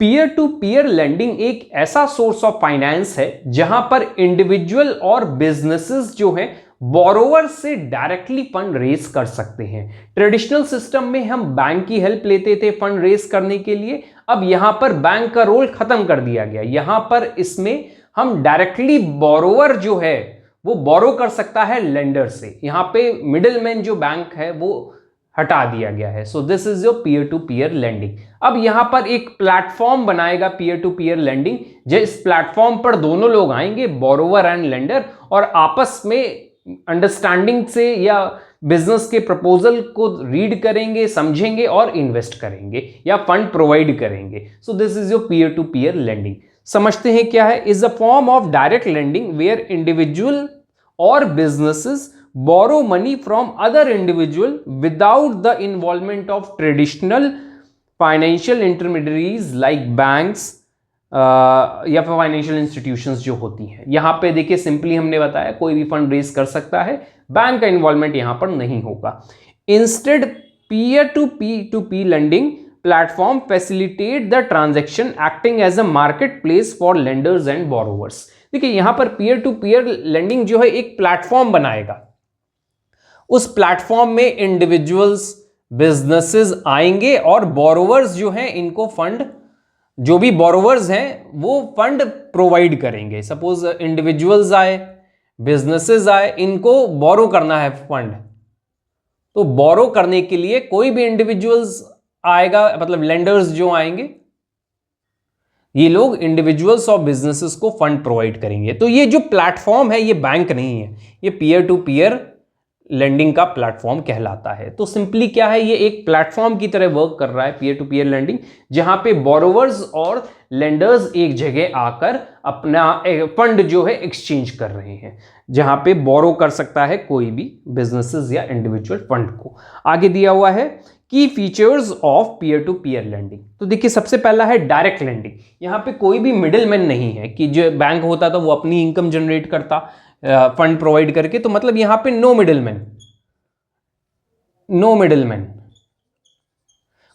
Peer to peer lending एक ऐसा source of finance है जहां पर इंडिविजुअल और बिजनेसेस जो हैं बोरोवर से डायरेक्टली फंड रेज कर सकते हैं। ट्रेडिशनल सिस्टम में हम बैंक की हेल्प लेते थे फंड रेज करने के लिए, अब यहां पर बैंक का रोल खत्म कर दिया गया। यहां पर इसमें हम डायरेक्टली बोरोवर जो है वो बोरो कर सकता है लेंडर से। यहां पे मिडिलमैन जो बैंक है वो हटा दिया गया है। So this is your peer to peer lending. अब यहां पर एक प्लेटफॉर्म बनाएगा पीयर टू पीयर लेंडिंग, जिस प्लेटफॉर्म पर दोनों लोग आएंगे, बोरोवर एंड लेंडर, और आपस में अंडरस्टैंडिंग से या बिजनेस के प्रपोजल को रीड करेंगे, समझेंगे और इन्वेस्ट करेंगे या फंड प्रोवाइड करेंगे। So this is your peer to peer lending. समझते हैं क्या है। Is a form of direct lending where individual और businesses borrow money from other individual without the involvement of traditional financial intermediaries like banks या फिर financial institutions जो होती हैं। यहां पे देखिए सिंपली हमने बताया कोई भी फंड रेज कर सकता है, बैंक का इन्वॉल्वमेंट यहां पर नहीं होगा। Instead peer to P lending platform facilitate the transaction acting as a market place for lenders and borrowers. देखिए यहां पर पीयर टू पीयर लेंडिंग जो है एक प्लेटफॉर्म बनाएगा। उस प्लेटफॉर्म में इंडिविजुअल्स, बिजनेसेस आएंगे और बोरोवर्स जो हैं इनको फंड, जो भी बोरोवर्स हैं वो फंड प्रोवाइड करेंगे। सपोज इंडिविजुअल्स आए, बिजनेसेस आए, इनको बोरो करना है फंड, तो बोरो करने के लिए कोई भी इंडिविजुअल्स आएगा, मतलब लेंडर्स जो आएंगे ये लोग इंडिविजुअल्स और बिजनेसेस को फंड प्रोवाइड करेंगे। तो ये जो प्लेटफॉर्म है ये बैंक नहीं है, ये पीयर टू पीयर लेंडिंग का प्लेटफॉर्म कहलाता है। तो सिंपली क्या है, ये एक प्लेटफॉर्म की तरह वर्क कर रहा है पीयर टू पीयर लेंडिंग, जहां पे बोरोवर्स और लेंडर्स एक जगह आकर अपना फंड जो है एक्सचेंज कर रहे हैं, जहां पे बोरो कर सकता है कोई भी बिजनेसेस या इंडिविजुअल फंड को। आगे दिया हुआ है की features of peer to peer lending. तो देखिए सबसे पहला है डायरेक्ट लेंडिंग। यहां पे कोई भी मिडिलमैन नहीं है कि जो बैंक होता था वो अपनी इनकम जनरेट करता फंड प्रोवाइड करके, तो मतलब यहां पे नो मिडिलमैन,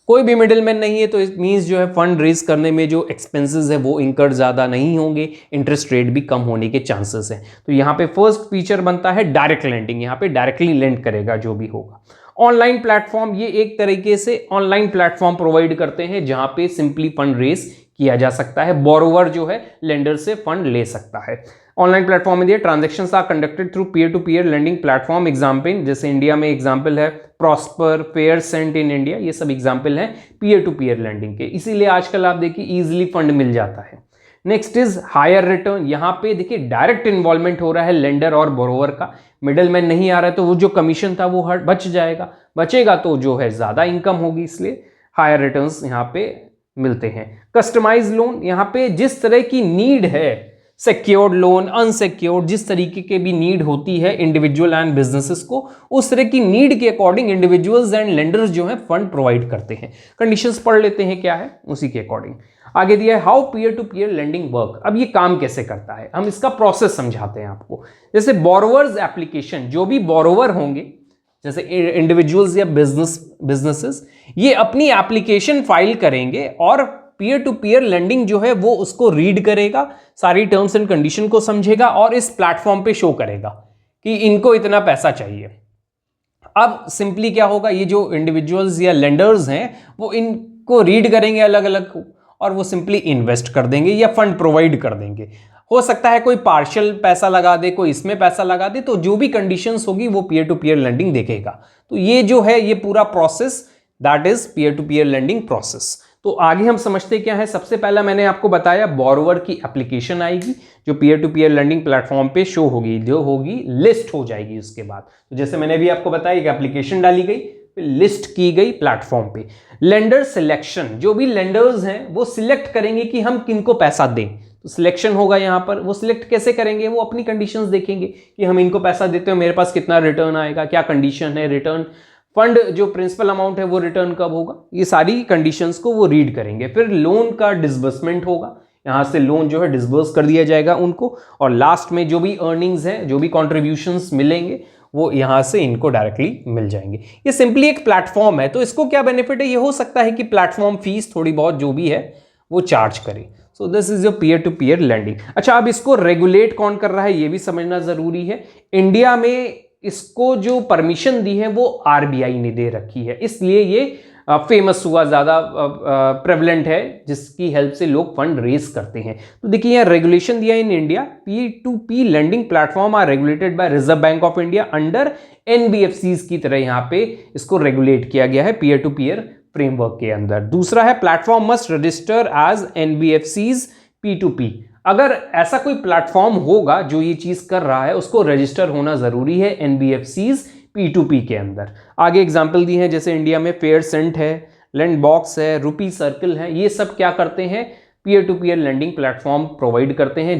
कोई भी मिडिलमैन नहीं है। तो इट मींस जो है फंड रेज करने में जो एक्सपेंसेस है वो इंकर ज्यादा नहीं होंगे, इंटरेस्ट रेट भी कम होने के चांसेस हैं। तो यहां पे फर्स्ट फीचर बनता है डायरेक्ट लेंडिंग, यहां पे डायरेक्टली लेंड करेगा जो भी होगा। ऑनलाइन प्लेटफॉर्म, ये एक तरीके से ऑनलाइन प्लेटफॉर्म प्रोवाइड करते हैं जहां पे सिंपली फंड रेज किया जा सकता है, बोरोवर जो है लेंडर से फंड ले सकता है। ऑनलाइन प्लेटफॉर्म में दिए transactions are conducted through peer to peer lending platform. Example जैसे इंडिया में एग्जाम्पल है Prosper, Faircent in India, ये सब एग्जाम्पल हैं पीयर टू पीयर लेंडिंग के। इसीलिए आजकल आप देखिए इजीली फंड मिल जाता है। Next is higher return. यहाँ पे देखिए डायरेक्ट इन्वॉल्वमेंट हो रहा है लेंडर और बोरोवर का, मिडलमैन नहीं आ रहा है, तो वो जो कमीशन था वो बच जाएगा, बचेगा तो जो है ज्यादा इनकम होगी, इसलिए हायर रिटर्न्स यहाँ पे मिलते हैं। कस्टमाइज लोन, यहाँ पे जिस तरह की नीड है, सिक्योर्ड लोन, अनसिक्योर्ड, जिस तरीके के भी नीड होती है इंडिविजुअल एंड बिजनेसेस को, उस तरह की नीड के अकॉर्डिंग इंडिविजुअल्स एंड लेंडर्स जो है फंड प्रोवाइड करते हैं। कंडीशंस पढ़ लेते हैं क्या है उसी के अकॉर्डिंग। आगे दिया है how peer to peer lending work. अब ये काम कैसे करता है, हम इसका प्रोसेस समझाते हैं आपको। जैसे बोरोवर्स एप्लीकेशन, जो भी बोरोवर होंगे जैसे इंडिविजुअल्स या बिजनेसेस, ये अपनी एप्लीकेशन फाइल करेंगे और पीयर टू पीयर लेंडिंग जो है वो उसको रीड करेगा, सारी टर्म्स एंड कंडीशन को समझेगा और इस प्लेटफॉर्म पे शो करेगा कि इनको इतना पैसा चाहिए। अब सिंपली क्या होगा, ये जो इंडिविजुअल्स या लेंडर्स हैं वो इनको रीड करेंगे अलग अलग और वो सिंपली इन्वेस्ट कर देंगे या फंड प्रोवाइड कर देंगे। हो सकता है कोई पार्शियल पैसा लगा दे, कोई इसमें पैसा लगा दे, तो जो भी कंडीशंस होगी वो पीयर टू पीयर लेंडिंग देखेगा। तो ये जो है ये पूरा process that is peer to peer lending process. तो आगे हम समझते क्या है। सबसे पहला मैंने आपको बताया बोरोवर की एप्लीकेशन आएगी जो peer to peer lending platform पे शो होगी, जो होगी लिस्ट हो जाएगी उसके बाद। तो जैसे मैंने भी आपको बताया एक एप्लीकेशन डाली गई, लिस्ट की गई प्लेटफॉर्म पे। लेंडर सिलेक्शन, जो भी लेंडर्स हैं वो सिलेक्ट करेंगे कि हम किनको पैसा दें, तो सिलेक्शन होगा यहाँ पर। वो सिलेक्ट कैसे करेंगे, वो अपनी कंडीशंस देखेंगे कि हम इनको पैसा देते हैं, मेरे पास कितना रिटर्न आएगा, क्या कंडीशन है, रिटर्न फंड जो प्रिंसिपल अमाउंट है वो रिटर्न कब होगा, ये सारी कंडीशंस को वो रीड करेंगे। फिर लोन का डिसबर्समेंट होगा, यहाँ से लोन जो है डिसबर्स कर दिया जाएगा उनको, और लास्ट में जो भी अर्निंग्स हैं, जो भी कॉन्ट्रीब्यूशंस मिलेंगे वो यहाँ से इनको डायरेक्टली मिल जाएंगे। ये सिंपली एक प्लेटफॉर्म है, तो इसको क्या बेनिफिट है, ये हो सकता है कि प्लेटफॉर्म फीस थोड़ी बहुत जो भी है वो चार्ज करे। So this is your peer to peer landing. अच्छा, अब इसको रेगुलेट कौन कर रहा है ये भी समझना जरूरी है। इंडिया में इसको जो परमिशन दी है वो आरबीआई ने दे रखी है, इसलिए ये फेमस हुआ, ज़्यादा प्रेवलेंट है, जिसकी हेल्प से लोग फंड रेज करते हैं। तो देखिए यहाँ रेगुलेशन दिया in India, P to P lending platform are regulated by Reserve Bank of India under NBFCs की तरह यहाँ पे इसको रेगुलेट किया गया है पीयर टू पीयर फ्रेमवर्क के अंदर। दूसरा है platform must register as NBFCs P2P। अगर ऐसा कोई प्लेटफॉर्म होगा जो ये चीज कर रहा है, उसको रजिस्टर होना जरूरी है एनबीएफसीज P2P के अंदर। आगे एग्जांपल दी है, जैसे इंडिया में फेयर सेंट है, लैंड बॉक्स है, रुपी सर्कल है, ये सब क्या करते हैं, peer to peer landing platform provide करते हैं।